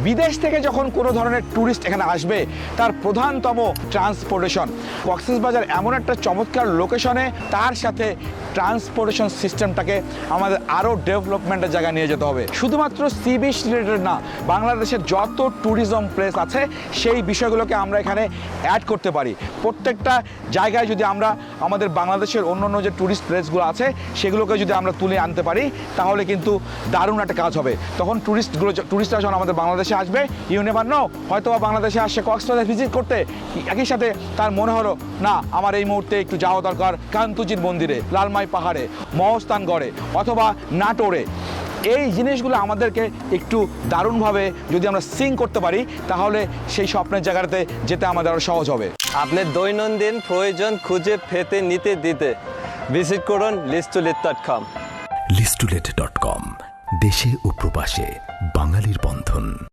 বিদেশ থেকে যখন কোনো ধরনের ট্যুরিস্ট এখানে আসবে তার প্রধানতম ট্রান্সপোর্টেশন। কক্সবাজার এমন একটা চমৎকার লোকেশনে, তার সাথে ট্রান্সপোর্টেশন সিস্টেমটাকে আমাদের আরও ডেভেলপমেন্টের জায়গায় নিয়ে যেতে হবে। শুধুমাত্র সি বিচ রিলেটেড না, বাংলাদেশের যত ট্যুরিজম প্লেস আছে সেই বিষয়গুলোকে আমরা এখানে অ্যাড করতে পারি। প্রত্যেকটা জায়গায় যদি আমরা আমাদের বাংলাদেশের অন্য যে ট্যুরিস্ট প্লেসগুলো আছে সেগুলোকে যদি আমরা তুলে আনতে পারি তাহলে কিন্তু দারুণ একটা কাজ হবে। তখন ট্যুরিস্টরা যখন আমাদের বাংলাদেশে আসবে, ইউ নেভার নো, হয়তো বা বাংলাদেশে আসছে কক্সবাজার ভিজিট করতে, একই সাথে তার মনে হলো না আমার এই মুহূর্তে একটু যাওয়া দরকার কান্তজির মন্দিরে, লালমাই পাহাড়ে, মহস্থানগড়ে অথবা নাটোরে। এই জিনিসগুলো আমাদেরকে একটু দারুণভাবে যদি আমরা সিং করতে পারি তাহলে সেই স্বপ্নের জায়গাটাতে যেতে আমাদের আরও সহজ হবে। আপনার দৈনন্দিন প্রয়োজন খুঁজে পেতে নিতে দিতে ভিজিট করুন listulet.com। listulet.com, দেশে ও প্রবাসে বাঙালির বন্ধন।